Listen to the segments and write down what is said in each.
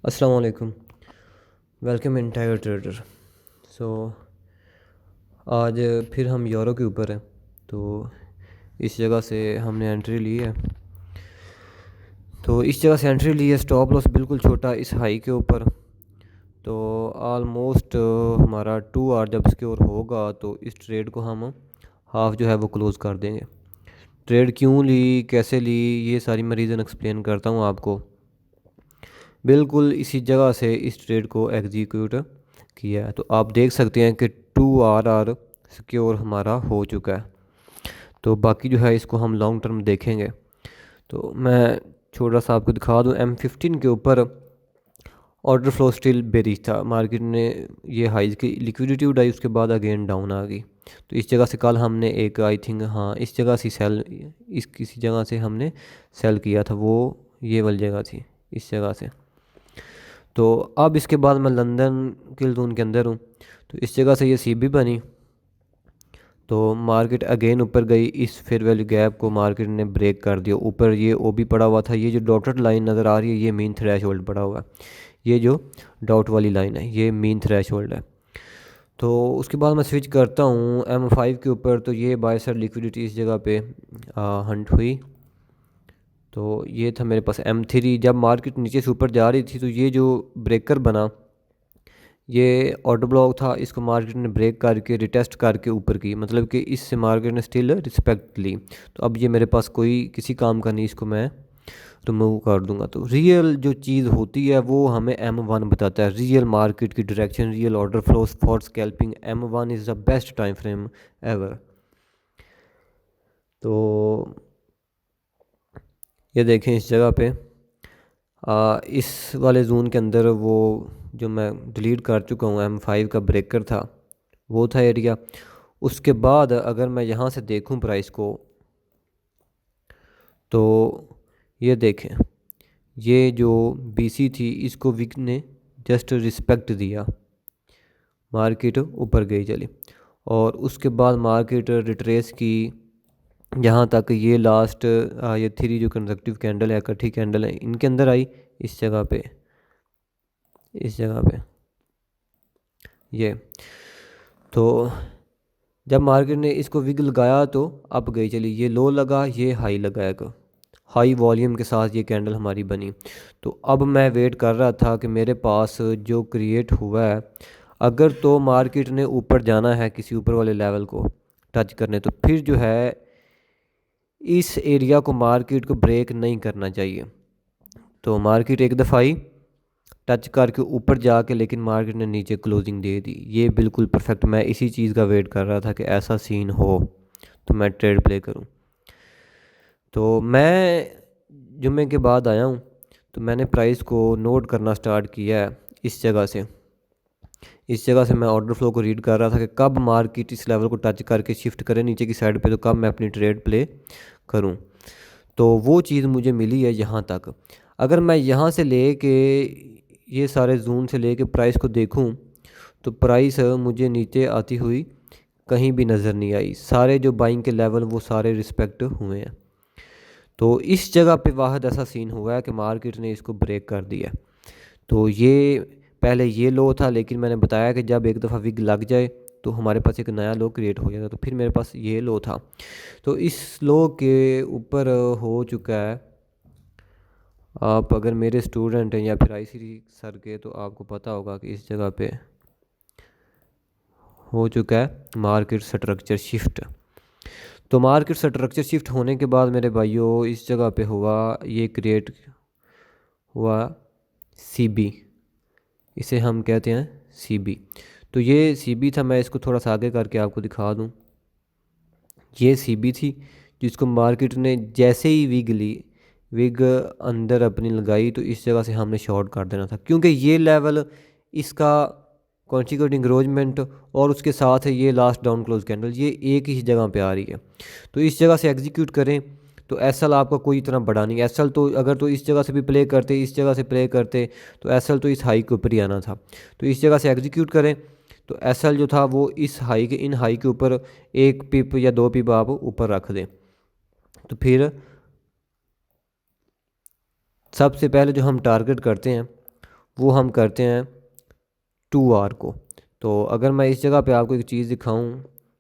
अस्सलाम वालेकुम। Welcome in Tiger Trader. So आज फिर हम यूरो के ऊपर हैं। तो इस जगह से हमने एंट्री ली है। तो इस जगह से एंट्री ली है, स्टॉप लॉस बिल्कुल छोटा इस हाई के ऊपर। तो आलमोस्ट हमारा 2 आवर जब सिक्योर होगा तो इस ट्रेड को हम हाफ जो है वो क्लोज़ कर देंगे। ट्रेड क्यों ली, कैसे ली, ये सारी मैं रीज़न एक्सप्लेन करता हूँ आपको। बिल्कुल इसी जगह से इस ट्रेड को एग्जीक्यूट किया है। तो आप देख सकते हैं कि 2 आर सिक्योर हमारा हो चुका है। तो बाकी जो है इसको हम लॉन्ग टर्म देखेंगे। तो मैं छोटा सा आपको दिखा दूं, M15 के ऊपर ऑर्डर फ्लो स्टिल बेरिश था। मार्केट ने ये हाइज की लिक्विडिटी उठाई, उसके बाद अगेन डाउन आ गई। तो इस जगह से कल हमने एक आई थिंक हाँ इस जगह से सेल, इस किसी जगह से हमने सेल किया था, वो ये वाली जगह थी, इस जगह से। तो अब इसके बाद मैं लंदन किल जोन के अंदर हूँ। तो इस जगह से ये CB बनी, तो मार्केट अगेन ऊपर गई। इस फेयर वैल्यू गैप को मार्केट ने ब्रेक कर दिया। ऊपर ये OB पड़ा हुआ था, ये जो डॉटेड लाइन नज़र आ रही है ये मीन थ्रेश होल्ड पड़ा हुआ है। ये जो डॉट वाली लाइन है ये मीन थ्रेश होल्ड है। तो उसके बाद मैं स्विच करता हूँ M5 के ऊपर। तो ये बाय साइड लिक्विडिटी इस जगह पे हंट हुई। तो ये था मेरे पास M3। जब मार्केट नीचे से ऊपर जा रही थी तो ये जो ब्रेकर बना, ये ऑर्डर ब्लॉक था, इसको मार्केट ने ब्रेक करके रिटेस्ट करके ऊपर की, मतलब कि इससे मार्केट ने स्टिल रिस्पेक्ट ली। तो अब ये मेरे पास कोई किसी काम का नहीं, इसको मैं रिमूव कर दूंगा। तो रियल जो चीज़ होती है वो हमें M1 बताता है, रियल मार्केट की direction, real order flows for scalping. M1 is the best time frame ever. तो ये देखें इस जगह पे इस वाले जोन के अंदर वो जो मैं डिलीट कर चुका हूँ M5 का ब्रेकर था, वो था एरिया। उसके बाद अगर मैं यहाँ से देखूँ प्राइस को, तो ये देखें, ये जो BC थी इसको विक ने जस्ट रिस्पेक्ट दिया, मार्केट ऊपर गई चली। और उसके बाद मार्केट रिट्रेस की यहाँ तक। ये लास्ट ये 3 जो कंसेक्टिव कैंडल है, इकट्ठी कैंडल है, इनके अंदर आई इस जगह पे, इस जगह पे ये। तो जब मार्केट ने इसको विग लगाया तो अप गई चली, ये लो लगा, ये हाई लगा, एक हाई वॉल्यूम के साथ ये कैंडल हमारी बनी। तो अब मैं वेट कर रहा था कि मेरे पास जो क्रिएट हुआ है, अगर तो मार्केट ने ऊपर जाना है किसी ऊपर वाले लेवल को टच करने, तो फिर जो है इस एरिया को मार्केट को ब्रेक नहीं करना चाहिए। तो मार्केट एक दफ़ा ही टच करके ऊपर जाके, लेकिन मार्केट ने नीचे क्लोजिंग दे दी। ये बिल्कुल परफेक्ट, मैं इसी चीज़ का वेट कर रहा था कि ऐसा सीन हो तो मैं ट्रेड प्ले करूं। तो मैं जुम्मे के बाद आया हूं, तो मैंने प्राइस को नोट करना स्टार्ट किया है इस जगह से। इस जगह से मैं ऑर्डर फ्लो को रीड कर रहा था कि कब मार्केट इस लेवल को टच करके शिफ्ट करे नीचे की साइड पे, तो कब मैं अपनी ट्रेड प्ले करूं। तो वो चीज़ मुझे मिली है यहाँ तक। अगर मैं यहाँ से ले के ये सारे जोन से ले के प्राइस को देखूं, तो प्राइस मुझे नीचे आती हुई कहीं भी नज़र नहीं आई। सारे जो बाइंग के लेवल वो सारे रिस्पेक्ट हुए हैं। तो इस जगह पे वाहद ऐसा सीन हुआ है कि मार्केट ने इसको ब्रेक कर दिया। तो ये पहले ये लो था, लेकिन मैंने बताया कि जब एक दफ़ा विग लग जाए तो हमारे पास एक नया लो क्रिएट हो जाएगा। तो फिर मेरे पास ये लो था, तो इस लो के ऊपर हो चुका है। आप अगर मेरे स्टूडेंट हैं या फिर IC सर के, तो आपको पता होगा कि इस जगह पे हो चुका है मार्केट स्ट्रक्चर शिफ्ट। तो मार्केट स्ट्रक्चर शिफ्ट होने के बाद मेरे भाइयों इस जगह पे हुआ, ये क्रिएट हुआ CB, इसे हम कहते हैं CB। तो ये CB था, मैं इसको थोड़ा सा आगे करके आपको दिखा दूं। ये CB थी जिसको मार्केट ने जैसे ही विग ली, विग अंदर अपनी लगाई, तो इस जगह से हमने शॉर्ट कर देना था, क्योंकि ये लेवल इसका कॉन्टिक्यूटिंग इंक्रोचमेंट और उसके साथ है ये लास्ट डाउन क्लोज कैंडल, ये एक ही जगह पे आ रही है। तो इस जगह से एग्जीक्यूट करें तो SL आपका कोई इतना बड़ा नहीं। SL तो अगर तो इस जगह से भी प्ले करते, इस जगह से प्ले करते, तो SL तो इस हाई के ऊपर ही आना था। तो इस जगह से एग्जीक्यूट करें तो SL जो था वो इस हाई के, इन हाई के ऊपर 1 पिप या 2 पिप आप ऊपर रख दें। तो फिर सबसे पहले जो हम टारगेट करते हैं वो हम करते हैं 2R को। तो अगर मैं इस जगह पे आपको एक चीज़ दिखाऊं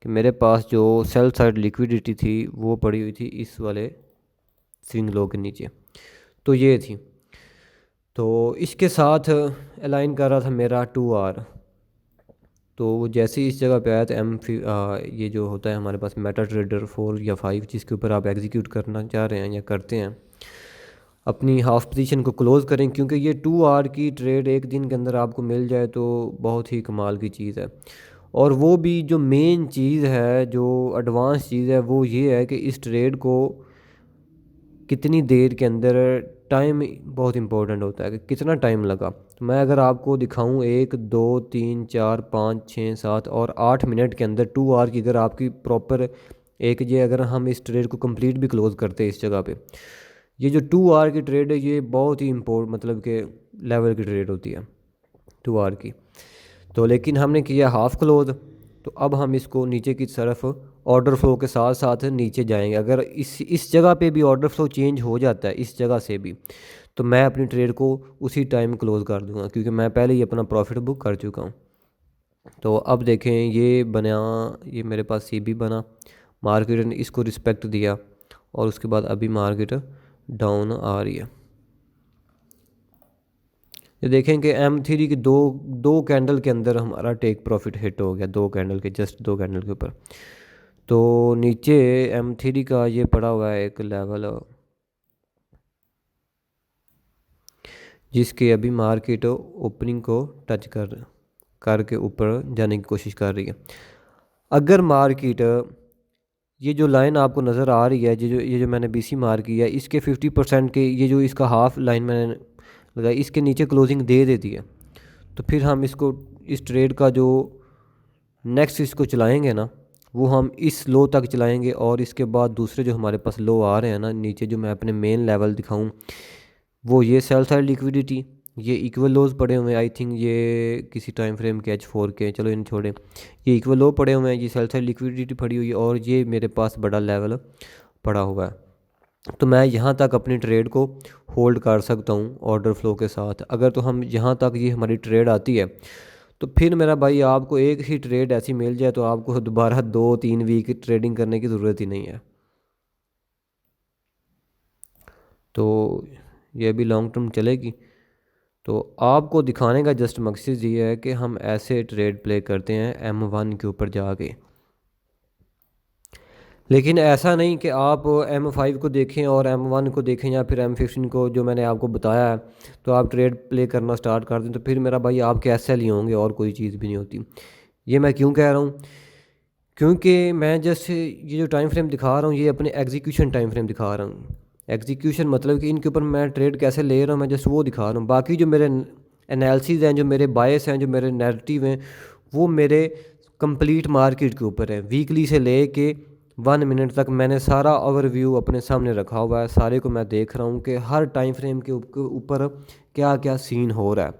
कि मेरे पास जो सेल साइड लिक्विडिटी थी वो पड़ी हुई थी इस वाले स्विंग लो के नीचे, तो ये थी। तो इसके साथ अलाइन कर रहा था मेरा 2R। तो वो जैसे ही इस जगह पे आया तो ये जो होता है हमारे पास मेटा ट्रेडर 4 या 5 जिसके ऊपर आप एग्जीक्यूट करना चाह रहे हैं या करते हैं, अपनी हाफ पोजीशन को क्लोज़ करें, क्योंकि ये 2R की ट्रेड एक दिन के अंदर आपको मिल जाए तो बहुत ही कमाल की चीज़ है। और वो भी जो मेन चीज़ है, जो एडवांस चीज़ है, वो ये है कि इस ट्रेड को कितनी देर के अंदर, टाइम बहुत इंपॉर्टेंट होता है कि कितना टाइम लगा। तो मैं अगर आपको दिखाऊं 1 2 3 4 5 6 7 और 8 मिनट के अंदर 2R की अगर आपकी प्रॉपर एक, ये अगर हम इस ट्रेड को कंप्लीट भी क्लोज़ करते हैं इस जगह पे, ये जो 2R की ट्रेड है ये बहुत ही मतलब के लेवल की ट्रेड होती है 2R की। तो लेकिन हमने किया हाफ क्लोज, तो अब हम इसको नीचे की तरफ ऑर्डर फ्लो के साथ साथ नीचे जाएंगे। अगर इस जगह पे भी ऑर्डर फ्लो चेंज हो जाता है इस जगह से भी, तो मैं अपनी ट्रेड को उसी टाइम क्लोज़ कर दूंगा, क्योंकि मैं पहले ही अपना प्रॉफिट बुक कर चुका हूँ। तो अब देखें ये बना, ये मेरे पास CB बना, मार्केट ने इसको रिस्पेक्ट दिया और उसके बाद अभी मार्केट डाउन आ रही है। ये देखें कि M3 की दो दो कैंडल के अंदर हमारा टेक प्रॉफिट हिट हो गया, दो कैंडल के, जस्ट दो कैंडल के ऊपर। तो नीचे M3 का ये पड़ा हुआ है एक लेवल, जिसके अभी मार्केट ओपनिंग को टच करके ऊपर जाने की कोशिश कर रही है। अगर मार्केट, ये जो लाइन आपको नज़र आ रही है, ये जो मैंने BC मार्क किया है, इसके 50% के, ये जो इसका हाफ लाइन मैंने लगाई, इसके नीचे क्लोजिंग दे देती है, तो फिर हम इसको, इस ट्रेड का जो नेक्स्ट इसको चलाएंगे ना, वो हम इस लो तक चलाएंगे। और इसके बाद दूसरे जो हमारे पास लो आ रहे हैं ना नीचे, जो मैं अपने मेन लेवल दिखाऊं, वो ये सेल साइड लिक्विडिटी, ये इक्वल लोज पड़े हुए हैं। आई थिंक ये किसी टाइम फ्रेम के H4 के, चलो इन छोड़े, ये इक्वल लो पड़े हुए हैं, ये सेल साइड लिक्विडिटी पड़ी हुई है और ये मेरे पास बड़ा लेवल पड़ा हुआ है। तो मैं यहाँ तक अपनी ट्रेड को होल्ड कर सकता हूँ ऑर्डर फ्लो के साथ। अगर तो हम यहाँ तक ये हमारी ट्रेड आती है, तो फिर मेरा भाई आपको एक ही ट्रेड ऐसी मिल जाए तो आपको दोबारा 2-3 वीक ट्रेडिंग करने की ज़रूरत ही नहीं है। तो ये भी लॉन्ग टर्म चलेगी। तो आपको दिखाने का जस्ट मकसद ये है कि हम ऐसे ट्रेड प्ले करते हैं M1 के ऊपर जाके। लेकिन ऐसा नहीं कि आप M5 को देखें और M1 को देखें या फिर M15 को, जो मैंने आपको बताया है, तो आप ट्रेड प्ले करना स्टार्ट कर दें, तो फिर मेरा भाई आपके SL ही होंगे और कोई चीज़ भी नहीं होती। ये मैं क्यों कह रहा हूँ, क्योंकि मैं जैसे ये जो टाइम फ्रेम दिखा रहा हूँ ये अपने एग्जीक्यूशन टाइम फ्रेम दिखा रहा हूँ। एग्जीक्यूशन मतलब कि इनके ऊपर मैं ट्रेड कैसे ले रहा हूँ, मैं जस्ट वो दिखा रहा हूँ। बाकी जो मेरे एनालिसिस हैं, जो मेरे बायस हैं, जो मेरे नैरेटिव हैं, वो मेरे कंप्लीट मार्केट के ऊपर है। वीकली से ले के 1 मिनट तक मैंने सारा ओवरव्यू अपने सामने रखा हुआ है। सारे को मैं देख रहा हूँ कि हर टाइम फ्रेम के ऊपर क्या क्या सीन हो रहा है,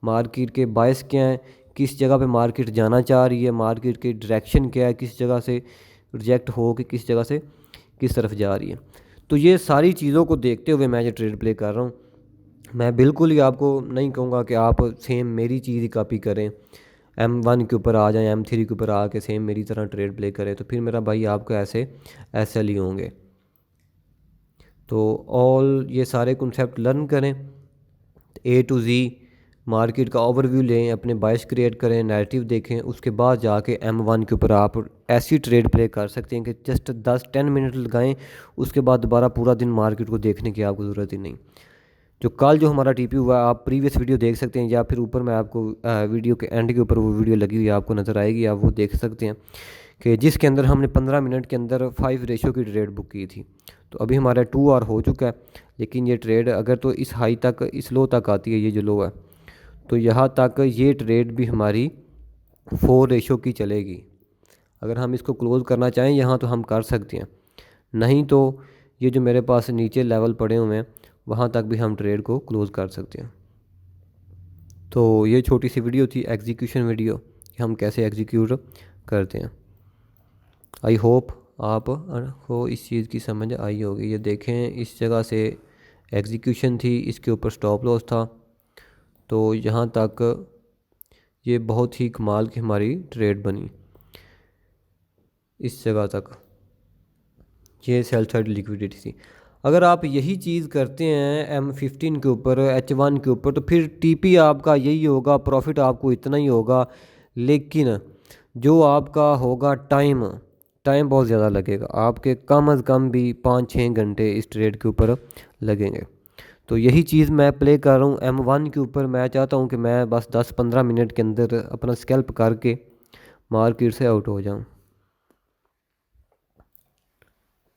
मार्केट के बायस क्या हैं, किस जगह पे मार्केट जाना चाह रही है, मार्केट की डायरेक्शन क्या है, किस जगह से रिजेक्ट हो कि किस जगह से किस तरफ जा रही है। तो ये सारी चीज़ों को देखते हुए मैं जो ट्रेड प्ले कर रहा हूँ। मैं बिल्कुल ही आपको नहीं कहूँगा कि आप सेम मेरी चीज़ ही कॉपी करें, M1 के ऊपर आ जाएं, M3 के ऊपर आके सेम मेरी तरह ट्रेड प्ले करें, तो फिर मेरा भाई आपको ऐसे SL ही होंगे। तो ऑल ये सारे कॉन्सेप्ट लर्न करें, A to Z मार्केट का ओवरव्यू लें, अपने बायस क्रिएट करें, नैरेटिव देखें, उसके बाद जाके M1 के ऊपर आप ऐसी ट्रेड प्ले कर सकते हैं कि जस्ट 10-10 मिनट लगाएं, उसके बाद दोबारा पूरा दिन मार्केट को देखने की आपको ज़रूरत ही नहीं। जो कल जो हमारा TP हुआ आप प्रीवियस वीडियो देख सकते हैं, या फिर ऊपर मैं आपको वीडियो के एंड के ऊपर वो वीडियो लगी हुई है आपको नज़र आएगी, आप वो देख सकते हैं, कि जिसके अंदर हमने 15 मिनट के अंदर 5 रेशो की ट्रेड बुक की थी। तो अभी हमारा 2R हो चुका है, लेकिन ये ट्रेड अगर तो इस हाई तक, इस लो तक आती है, ये जो लो है, तो यहाँ तक ये ट्रेड भी हमारी 4 रेशो की चलेगी। अगर हम इसको क्लोज़ करना चाहें यहाँ तो हम कर सकते हैं, नहीं तो ये जो मेरे पास नीचे लेवल पड़े हुए हैं वहाँ तक भी हम ट्रेड को क्लोज़ कर सकते हैं। तो ये छोटी सी वीडियो थी, एग्जीक्यूशन वीडियो, कि हम कैसे एग्जीक्यूट करते हैं। आई होप आपको इस चीज़ की समझ आई होगी। ये देखें, इस जगह से एग्जीक्यूशन थी, इसके ऊपर स्टॉप लॉस था, तो यहाँ तक ये बहुत ही कमाल की हमारी ट्रेड बनी इस जगह तक। ये सेल साइड लिक्विडिटी थी। अगर आप यही चीज़ करते हैं M15 के ऊपर, H1 के ऊपर, तो फिर TP आपका यही होगा, प्रॉफिट आपको इतना ही होगा। लेकिन जो आपका होगा टाइम बहुत ज़्यादा लगेगा, आपके कम अज़ कम भी 5-6 घंटे इस ट्रेड के ऊपर लगेंगे। तो यही चीज़ मैं प्ले कर रहा हूँ M1 के ऊपर। मैं चाहता हूँ कि मैं बस 10-15 मिनट के अंदर अपना स्कैल्प करके मार्केट से आउट हो जाऊँ।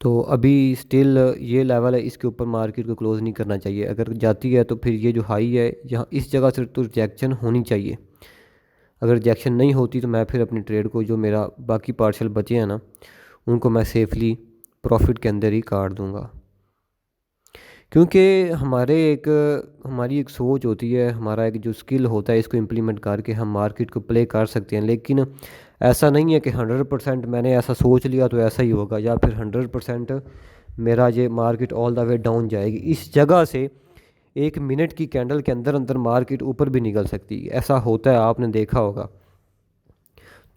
तो अभी स्टिल ये लेवल है, इसके ऊपर मार्केट को क्लोज़ नहीं करना चाहिए। अगर जाती है तो फिर ये जो हाई है यहाँ इस जगह से तो रिजेक्शन होनी चाहिए। अगर रिजेक्शन नहीं होती तो मैं फिर अपनी ट्रेड को, जो मेरा बाकी पार्शल बचे हैं ना, उनको मैं सेफली प्रॉफिट के अंदर ही काट दूंगा। क्योंकि हमारी एक सोच होती है, हमारा एक जो स्किल होता है, इसको इम्प्लीमेंट करके हम मार्केट को प्ले कर सकते हैं। लेकिन ऐसा नहीं है कि 100% मैंने ऐसा सोच लिया तो ऐसा ही होगा, या फिर 100% मेरा ये market all the way down जाएगी। इस जगह से 1 मिनट की कैंडल के अंदर अंदर मार्केट ऊपर भी निकल सकती है, ऐसा होता है, आपने देखा होगा।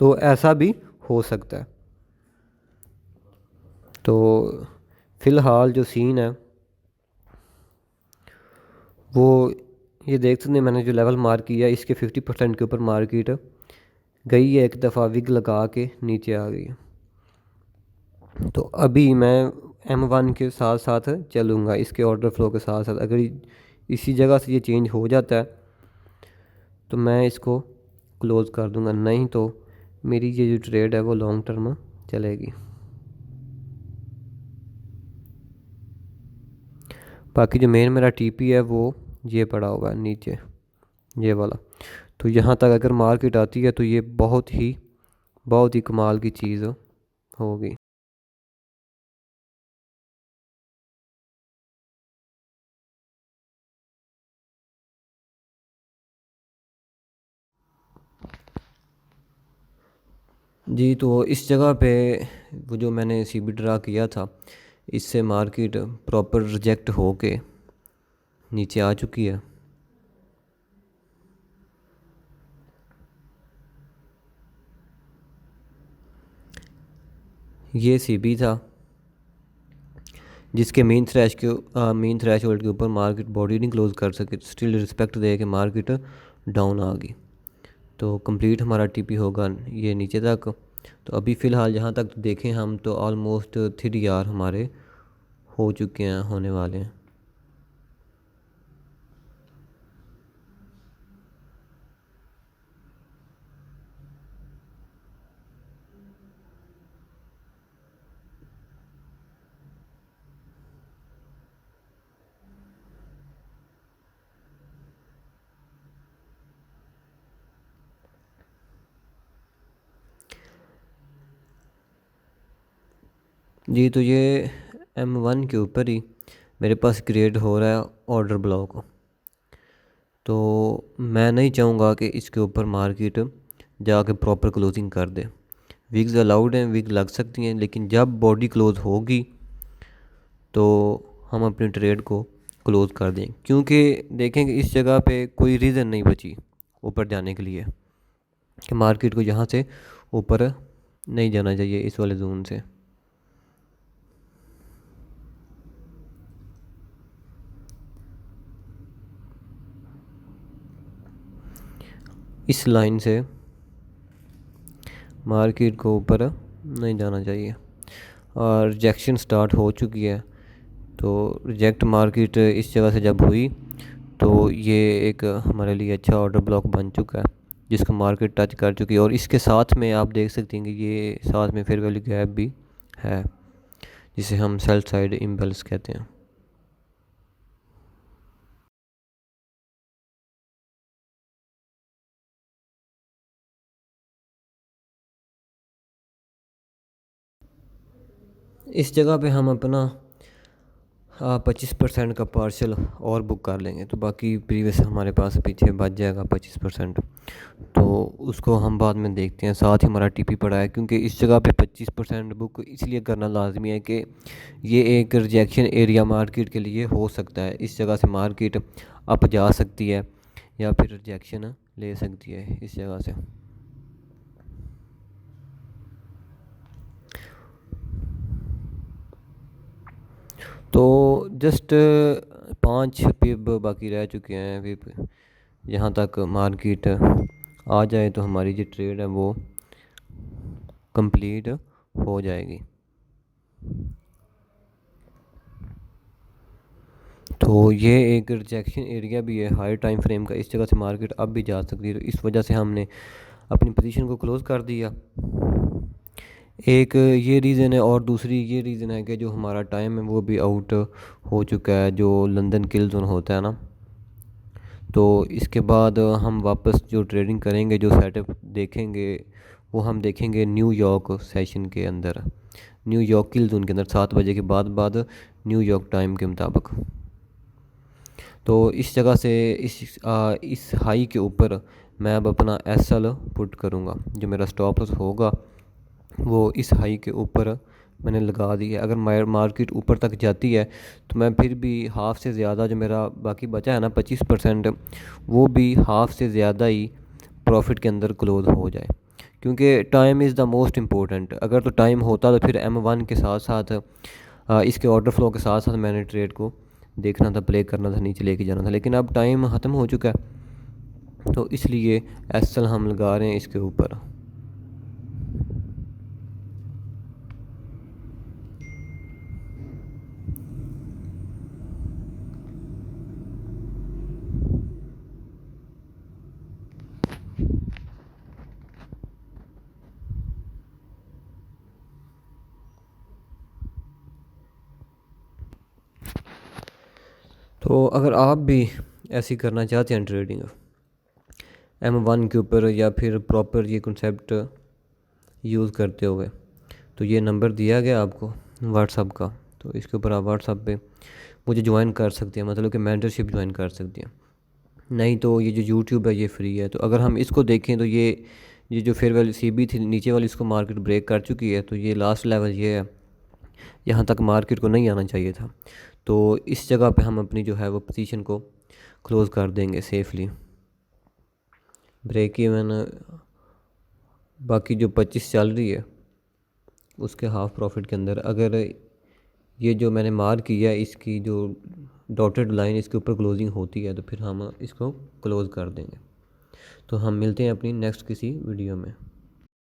तो ऐसा भी हो सकता है। तो फ़िलहाल जो सीन है वो ये देख सकते हैं, मैंने जो लेवल मार्क किया इसके 50% के ऊपर मार्केट गई है, एक दफ़ा विग लगा के नीचे आ गई। तो अभी मैं M1 के साथ साथ चलूँगा, इसके ऑर्डर फ्लो के साथ साथ। अगर इसी जगह से ये चेंज हो जाता है तो मैं इसको क्लोज़ कर दूँगा, नहीं तो मेरी ये जो ट्रेड है वो लॉन्ग टर्म चलेगी। बाकी जो मेन मेरा TP है वो ये पड़ा हुआ है नीचे, ये वाला। तो यहाँ तक अगर मार्केट आती है तो ये बहुत ही कमाल की चीज़ होगी। जी, तो इस जगह पे वो जो मैंने CB ड्रा किया था, इससे मार्केट प्रॉपर रिजेक्ट हो के नीचे आ चुकी है। ये CB था जिसके मेन थ्रेश होल्ड के ऊपर मार्केट बॉडी नहीं क्लोज कर सके, स्टिल रिस्पेक्ट दे के मार्केट डाउन आ गई। तो कंप्लीट हमारा TP होगा ये नीचे तक। तो अभी फ़िलहाल जहाँ तक देखें हम, तो ऑलमोस्ट 3 आवर हमारे हो चुके हैं, होने वाले हैं। जी, तो ये M1 के ऊपर ही मेरे पास क्रिएट हो रहा है ऑर्डर ब्लॉक। तो मैं नहीं चाहूँगा कि इसके ऊपर मार्केट जाके प्रॉपर क्लोजिंग कर दे। विग्स अलाउड हैं, विग लग सकती हैं, लेकिन जब बॉडी क्लोज होगी तो हम अपनी ट्रेड को क्लोज कर दें। क्योंकि देखेंगे इस जगह पे कोई रीज़न नहीं बची ऊपर जाने के लिए, कि मार्केट को यहाँ से ऊपर नहीं जाना चाहिए इस वाले जोन से। इस लाइन से मार्केट को ऊपर नहीं जाना चाहिए, और रिजेक्शन स्टार्ट हो चुकी है। तो रिजेक्ट मार्केट इस जगह से जब हुई तो ये एक हमारे लिए अच्छा ऑर्डर ब्लॉक बन चुका है, जिसको मार्केट टच कर चुकी है। और इसके साथ में आप देख सकते हैं कि ये साथ में फेयर वैल्यू गैप भी है, जिसे हम सेल साइड इम्बैलेंस कहते हैं। इस जगह पे हम अपना 25% का पार्शल और बुक कर लेंगे, तो बाकी प्रीवियस हमारे पास पीछे बच जाएगा 25%। तो उसको हम बाद में देखते हैं। साथ ही हमारा TP पड़ा है, क्योंकि इस जगह पे 25% बुक इसलिए करना लाजमी है कि ये एक रिजेक्शन एरिया मार्केट के लिए हो सकता है। इस जगह से मार्केट अप जा सकती है, या फिर रिजेक्शन ले सकती है इस जगह से। तो जस्ट 5 पिप बाकी रह चुके हैं पिप, यहाँ तक मार्केट आ जाए तो हमारी जो ट्रेड है वो कंप्लीट हो जाएगी। तो ये एक रिजेक्शन एरिया भी है हाई टाइम फ्रेम का, इस जगह से मार्केट अब भी जा सकती है। तो इस वजह से हमने अपनी पोजीशन को क्लोज़ कर दिया। एक ये रीज़न है, और दूसरी ये रीज़न है कि जो हमारा टाइम है वो भी आउट हो चुका है, जो लंदन किल जोन होता है ना। तो इसके बाद हम वापस जो ट्रेडिंग करेंगे, जो सेटअप देखेंगे, वो हम देखेंगे न्यूयॉर्क सेशन के अंदर, न्यूयॉर्क किल जोन के अंदर 7 बजे के बाद न्यूयॉर्क टाइम के मुताबिक। तो इस जगह से इस हाई के ऊपर मैं अब अपना एसएल पुट करूँगा। जो मेरा स्टॉप लॉस होगा वो इस हाई के ऊपर मैंने लगा दी है। अगर मार्केट ऊपर तक जाती है तो मैं फिर भी हाफ़ से ज़्यादा, जो मेरा बाकी बचा है ना 25%, वो भी हाफ़ से ज़्यादा ही प्रॉफिट के अंदर क्लोज हो जाए, क्योंकि time is the most important. अगर तो टाइम होता तो फिर M1 के साथ साथ इसके ऑर्डर फ्लो के साथ साथ मैंने ट्रेड को देखना था, प्ले करना था, नीचे लेके जाना था। लेकिन अब टाइम ख़त्म हो चुका है, तो इसलिए एसएल हम लगा रहे हैं इसके ऊपर। तो अगर आप भी ऐसी करना चाहते हैं ट्रेडिंग M1 के ऊपर, या फिर प्रॉपर ये कॉन्सेप्ट यूज़ करते हुए, तो ये नंबर दिया गया आपको व्हाट्सअप का, तो इसके ऊपर आप व्हाट्सअप पे मुझे ज्वाइन कर सकते हैं, मतलब कि मेंटरशिप ज्वाइन कर सकते हैं। नहीं तो ये जो यूट्यूब है ये फ्री है। तो अगर हम इसको देखें तो ये जो फेयर वैल्यू CB थी नीचे वाली, इसको मार्केट ब्रेक कर चुकी है। तो ये लास्ट लेवल ये है, यहाँ तक मार्केट को नहीं आना चाहिए था। तो इस जगह पे हम अपनी जो है वो पोजीशन को क्लोज़ कर देंगे सेफली। ब्रेक इवन बाकी जो 25 चल रही है उसके हाफ प्रॉफिट के अंदर, अगर ये जो मैंने मार्क किया है इसकी जो डॉटेड लाइन इसके ऊपर क्लोजिंग होती है तो फिर हम इसको क्लोज़ कर देंगे। तो हम मिलते हैं अपनी नेक्स्ट किसी वीडियो में।